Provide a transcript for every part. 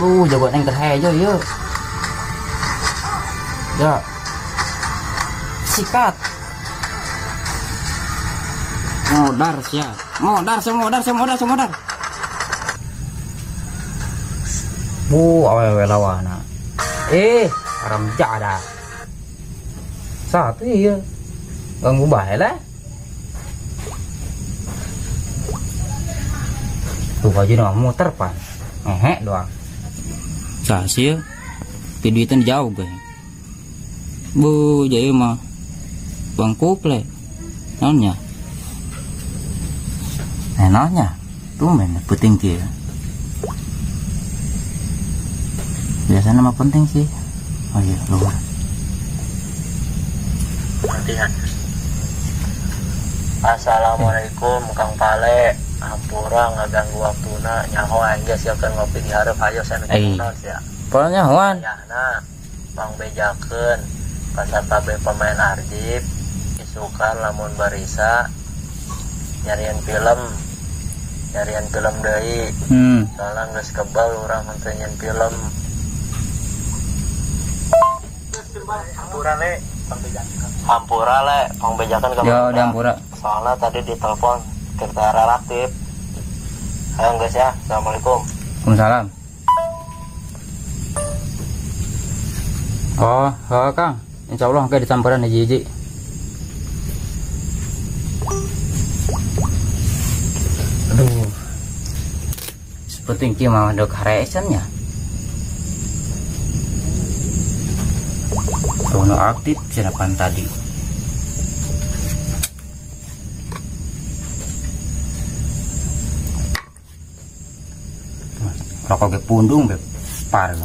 Jago neng terhejo yuk. Ya. Sikat. Modar siap. Modar. Awewe lawana. Aram jada. Satu iya. Ganggu bae lah. Tuh aja nama muter pan. Doang. Sih ya. Duitan jauh gue. Bu jadi mah bangku ple. Nonnya. Enaknya. Tuh main penting kia. Biasanya nama penting sih. Oh iya luar. Latihan. Assalamualaikum Kang Pale. Ampura ngaganggu waktuna nyaho aja siapkan ngopi di hareup ayo saya nonton ya. Pokoknya Wan. Ya nah, Bang bejakeun pasar tabe pemain Arjib isukan lamun barisa nyarian film deui. Soalnya geus kebal urang nontonin film. Hampura le, Bang bejakeun ka. Yo, di Hampura. Soalnya tadi ditelepon kereta relatif. Ayo guys ya, assalamualaikum. Waalaikumsalam. Oh Kang, insya Allah kayak disamperan hiji-hiji. Aduh, seperti gimana dok haresannya? Sono aktif silakan tadi. Rokok ke pundung beb parem.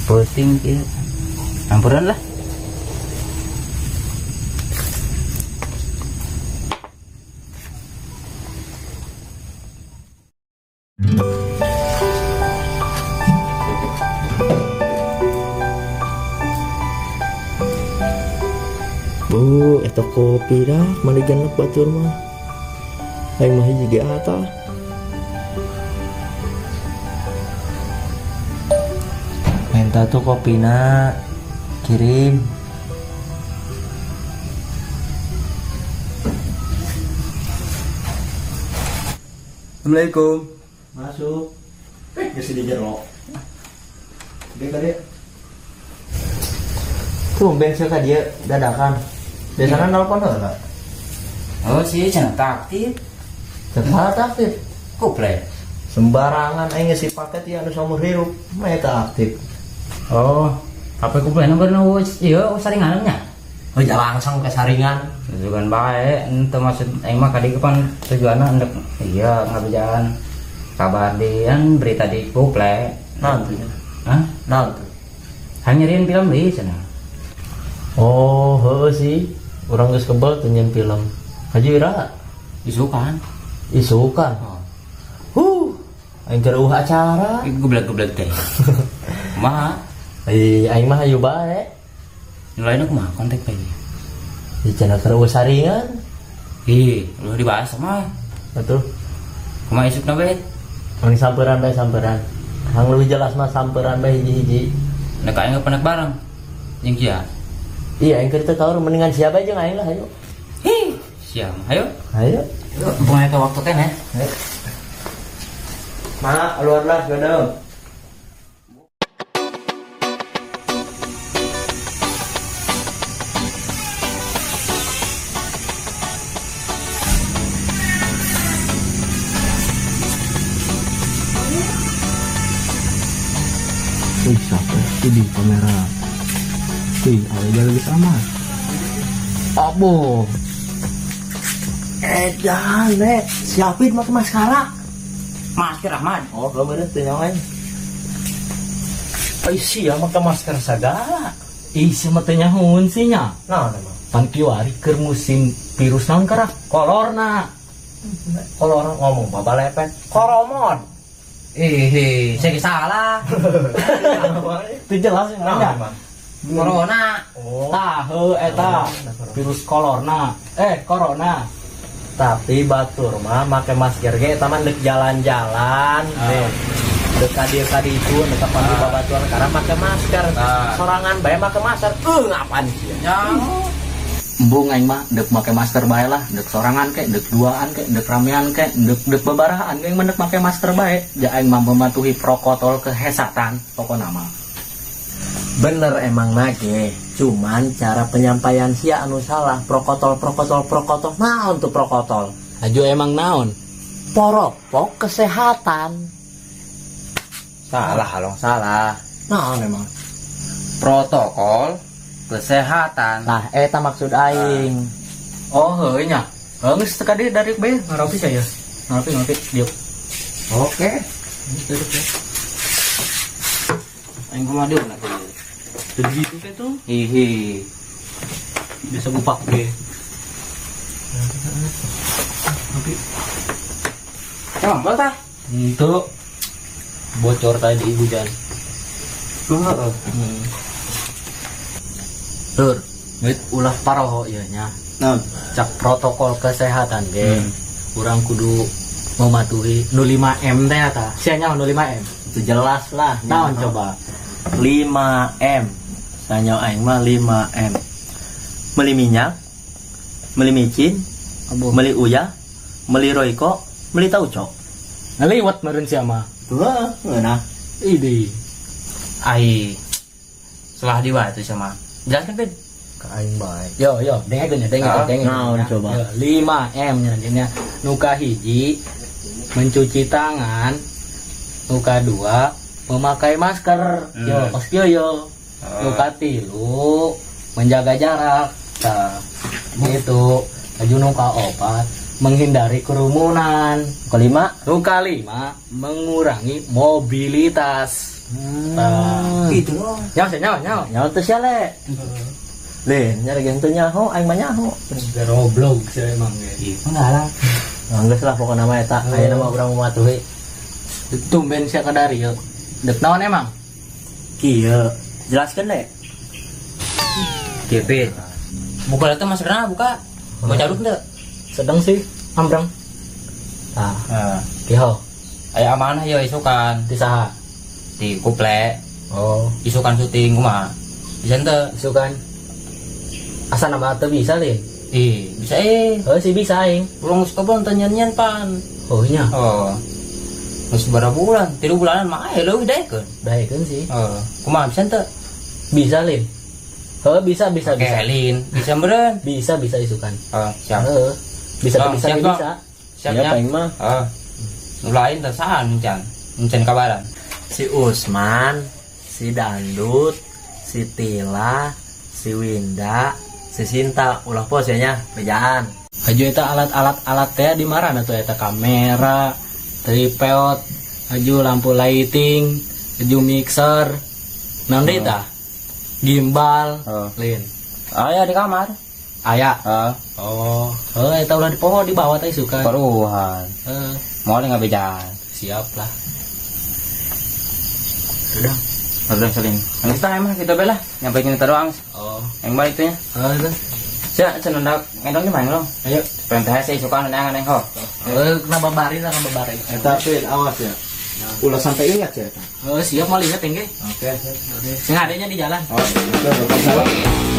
Penting ya. Ampuran lah. Bu, eta kopi dah, mani genep batur mah. Aing mah hiji ge ata. Minta tuh kopina, kirim. Assalamualaikum. Masuk. Geus di jero. Oke kali. Tumben sih ka dia dadakan. Biasanya nelpon heula. Oh sih cenah aktif. Cepat aktif. Kuple. Sembarangan aing ngisi paket ya anu saumur hirup, mah eta aktif. Oh, HP kuple nomor nu ieu saringannya. Oh, ja langsung ke saringan. Tujuan baik, ente maksud aing mah kadi pan tujuanna endek iya ngabejalan kabadian berita di kuple. Nanti. Hah? Nanti. Hanyerian film deui cenah. Oh, heuh sih. Urang geus kebal teu nyeun film. Haji Wira Isukan. isukan. Aing keur acara. Goblok-goblok teh. Mah, Aing mah hayu bae. nilainya kumaha kontak bae. Di cenah keur saringan. Lu dibahas mah. Atuh. Kumaha isukna bae? Mang samperan bae samperan. Hang leuwih jelas mah samperan bae hiji-hiji. Nek aing panek bareng. Jeung kieu. Iya, aing keur teu kaur mendingan siapa aja aing lah hayu. Siap, ayo. Hayu. Pokoknya ke waktu teh, Ma, luar lah gadang. Wih, siapa itu di kamera? Wih, awalnya lebih sama. Abo. Jangan, Nek. Siapin pakai maskara. Masker Ahmad. Oh, belum ada tuh yang lain. Ay, siya pakai masker segala. Isi matanya hun sinya. Nah, memang. Pankiwari keur musim virus naon kara? Kolorna. Kolor ngomong baba lepet. Koromon. Saya salah. Itu jelas ya. Corona. Tah, eta virus corona. Corona. Tapi batur mah make masker ge eta mah deuk jalan-jalan. Deuk ka dieu ka ditu deuk ka pandi babatuan karena make masker. Sorangan bae make masker. Ngapan sih? Embung aing mah deuk make masker bae lah, deuk sorangan kek, deuk duaan kek, deuk ramean kek, deuk babarahan aing mah deuk make masker bae. Ja aing mah mematuhi protokol kesehatan pokona mah. Bener emang nage, cuman cara penyampaian sia anu salah. Protokol naon tuh protokol? Aju emang naon? Poropok kesehatan. Salah halong salah. Naon emang? Protokol kesehatan. Nah, eta maksud aing. Oh, heuh nya. Geus teu kadi dari bae ngaropi saya. Ngaropi diuk. Oke. Duduk ya. Aing kumaha diuk na kieu. Teu gitu ke tuh. Hihi. Bisa bupak ge. Ngopi. Combal tah. Itu bocor tadi hujan. Tur, wit ulah paroho ieu nya. Cak protokol kesehatan ge. Urang kudu mematuhi 05M teh eta. Sia nya 05M. Itu jelas lah. Naon coba? 5M. Sanyo aing mah 5M. Meli minyak, meli micin, meli uyah, meli roiko, meli tauco. Ngaliwat meureun sia mah. Tuh, ngeunah. Ide. Ai. Salah di wae tuh sama. Jelaskan Ben. Ka aing bae. Yo, dengekeun ya, dengekeun. Naon coba? 5M nya nu kahiji mencuci tangan, nu kadua memakai masker. Yo, pas yo. Nu katilu menjaga jarak. Tah, gitu. Aju nu kaopat menghindari kerumunan. Kelima, Nu kalima mengurangi mobilitas. gitu loh. Nyawa. Nyaho teh sia le. Le, nyari gitu nyaho, aing mah nyaho. Goblok sih emang ge. Enggak lah. Geus lah pokona mah eta, aya nama urang mematuhi. Tumben sia kadari yeuh. Dek naon emang? Kieu, jelaskeun le. Kepit. Buka itu maskernya buka. Mau carut enggak? Sedang sih, ambrang. Tah, kieu. Aya amanah ya isukan Di saha? di kuple. Oh, Isukan syuting kumaha? Bisa ente? isu kan. Asa nama teu bisa lin. Bisa Si bisa aing. Urang geus kebon teu nyanyian pan. Oh nya. Oh. Geus berapa bulan? 3 bulanan mah aya leuwih daekeun. Daekeun sih. Kumaha bisa ente? Bisa lin. Bisa. Kelin, bisa meureun. Bisa isukan. Siap. Bisa Oh, bisa siap, bisa. Bang. Siapnya. Aing mah Nu lain teh saan encan kabaran. si Usman, si Dandut, si Tila, si Winda, si Sinta, ulah pos ya nya, bejaan. Aju eta alat teh di marana tuh eta kamera, tripod, aju lampu lighting, aju mixer. Naon deui tah? Gimbal, lin. Aya di kamar. Aya. Oh, eta ulah di poho di bawah teh suka. Paruhan. Moal ngabejaan. Siap lah. Udah saling. Kita emang kita bela nyampaikan kita doang. Oh, Yang baik itu nya. itu. Saya cendak ngendong di mana lo? Ayo. Perintah saya suka neng ho. Kenapa bari. Eta pil awas ya. Ulah sampai ingat ya. Siap mau lihat tinggi. Oke. Sing adanya di jalan. Oh, betul.